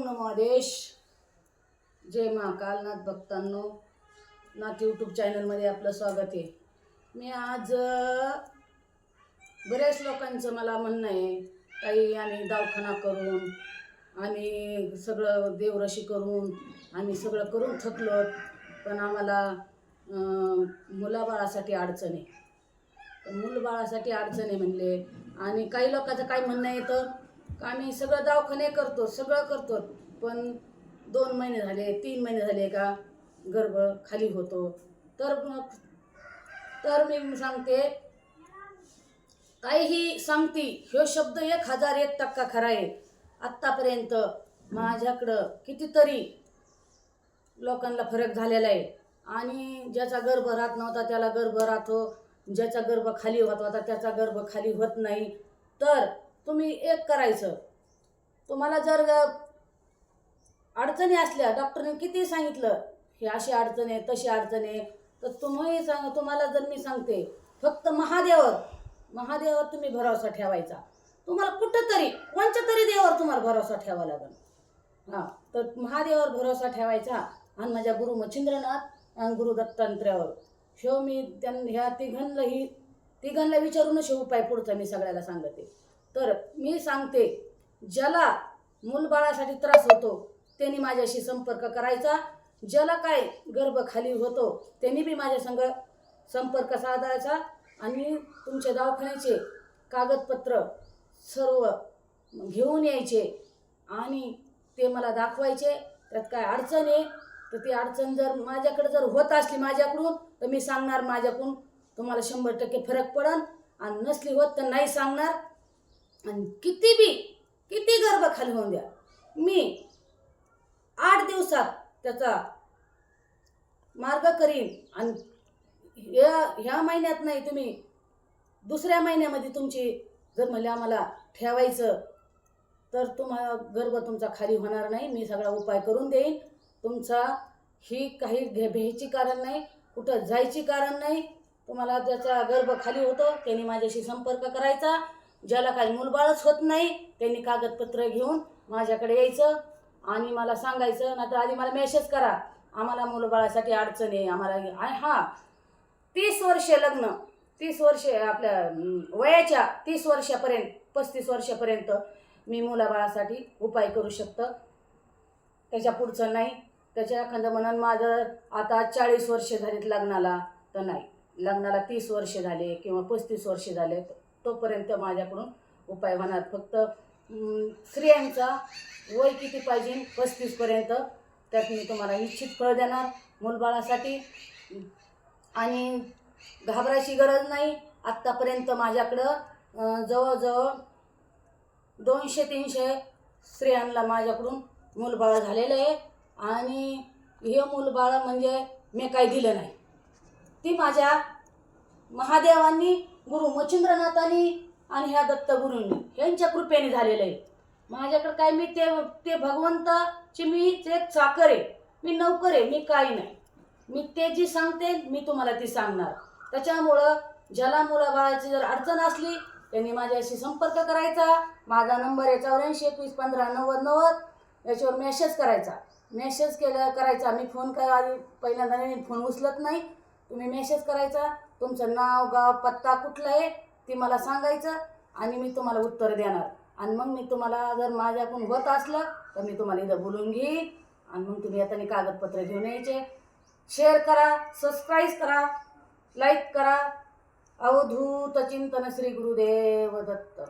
नमो आदेश. जय महाकाल नाथ भक्तांनो, नाथ यूट्यूब चॅनलमध्ये आपलं स्वागत आहे. मी आज बऱ्याच लोकांचं मला म्हणणं आहे, काही आम्ही दवाखाना करून आम्ही सगळं देवरशी करून आम्ही सगळं करून थकलो, पण आम्हाला मुलाबाळासाठी अडचण आहे. मूलबाळासाठी अडचण आहे म्हणले. आणि काही लोकांचं काय म्हणणं येतं का आम्ही सगळं दवाखाने करतो, सगळं करतो, पण 2 महिने झाले 3 महिने झाले का गर्भ खाली होतो. तर मी सांगते, काहीही सांगती ह्यो शब्द 1001% खरा आहे. आत्तापर्यंत माझ्याकडं कितीतरी लोकांना फरक झालेला आहे. आणि ज्याचा गर्भ राहत नव्हता त्याला गर्भ राहतो, ज्याचा गर्भ खाली होत होता त्याचा गर्भ खाली होत नाही. तर तुम्ही एक करायचं, तुम्हाला जर अडचणी असल्या, डॉक्टरने किती सांगितलं हे अशी अडचण आहे तशी अडचण आहे, तर तुम्हाला जर मी सांगते, फक्त महादेवावर तुम्ही भरोसा ठेवायचा. तुम्हाला कुठंतरी कोणत्या तरी देवावर तुम्हाला भरोसा ठेवावा लागेल. तर महादेवावर भरोसा ठेवायचा. आणि माझ्या गुरु मच्छिंद्रनाथ आणि गुरु दत्तात्रयावर ह्यो मी ह्या तिघांना विचारूनच उपाय पुढचा मी सगळ्याला सांगते. तर मी सांगते, ज्याला मूलबाळासाठी त्रास होतो त्यांनी माझ्याशी संपर्क करायचा. ज्याला काय गर्भ खाली होतो त्यांनी बी माझ्या संग संपर्क साधायचा. आणि तुमच्या दवाखान्याचे कागदपत्र सर्व घेऊन यायचे आणि ते मला दाखवायचे. त्यात काय अडचण आहे तर ती अडचण जर माझ्याकडे जर होत असली माझ्याकडून तर मी सांगणार, माझ्याकडून तुम्हाला 100% फरक पडेल. आणि नसली होत तर नाही सांगणार. आणि किती गर्भ खाली होऊन द्या, मी 8 दिवसात त्याचा मार्ग करीन. आणि ह्या महिन्यात नाही, तुम्ही दुसऱ्या महिन्यामध्ये तुमची जर मला आम्हाला ठेवायचं तर तुम्हाला गर्भ तुमचा खाली होणार नाही. मी सगळा उपाय करून देईन. तुमचा ही काही भ्यायची कारण नाही, कुठं जायची कारण नाही. तुम्हाला ज्याचा गर्भ खाली होतो त्यांनी माझ्याशी संपर्क करायचा. ज्याला काही मूलबाळच होत नाही त्यांनी कागदपत्र घेऊन माझ्याकडे यायचं आणि मला सांगायचं. नाहीतर आधी मला मेसेज करा, आम्हाला मूलबाळासाठी अडचण आहे आम्हाला. 30 वर्षे लग्न, 30 वर्षे आपल्या वयाच्या 30 वर्षापर्यंत 35 वर्षापर्यंत मी मुलाबाळासाठी उपाय करू शकतं. त्याच्या पुढचं नाही. त्याच्या एखादं म्हणून माझं आता 40 वर्षे झालीत लग्नाला, तर नाही, लग्नाला 30 वर्षे झाले किंवा 35 वर्षे झाले तोपर्यंत माझ्याकडून उपाय होणार. फक्त स्त्रियांचा वय किती पाहिजे 35पर्यंत, त्यात मी तुम्हाला निश्चित फळ देणार मूलबाळासाठी. आणि घाबरायची गरज नाही. आत्तापर्यंत माझ्याकडं जवळजवळ 200-300 स्त्रियांना माझ्याकडून मूलबाळ झालेलं आहे. आणि हे मूलबाळ म्हणजे मी काही दिलं नाही, ती माझ्या महादेवांनी, गुरु मच्छिंद्रनाथांनी आणि ह्या दत्तगुरूंनी यांच्या कृपेने झालेलं आहे. माझ्याकडे काय, मी ते भगवंताची मी एक चाकर आहे, मी नौकर आहे, मी काही नाही. मी ते जी सांगते मी तुम्हाला ती सांगणार. त्याच्यामुळं ज्याला मुलाबाळाची जर अडचण असली त्यांनी माझ्याशी संपर्क करायचा. माझा नंबर आहे 84 21 15 90 90. याच्यावर मेसेज करायचा. मेसेज करायचा. मी फोन पहिल्यांदा मी फोन उचलत नाही. तुम्ही मेसेज करायचा, तुमचं नाव गाव पत्ता कुठला आहे ती मला सांगायचं आणि मी तुम्हाला उत्तर देणार. आणि मग मी तुम्हाला जर माझ्याकडून होत असलं तर मी तुम्हाला इथं बोलून घेईन. आणि मग तुम्ही येताना कागदपत्र घेऊन यायचे. शेअर करा, सबस्क्राईब करा, लाईक करा. अवधूत चिंतन श्री गुरुदेव दत्त.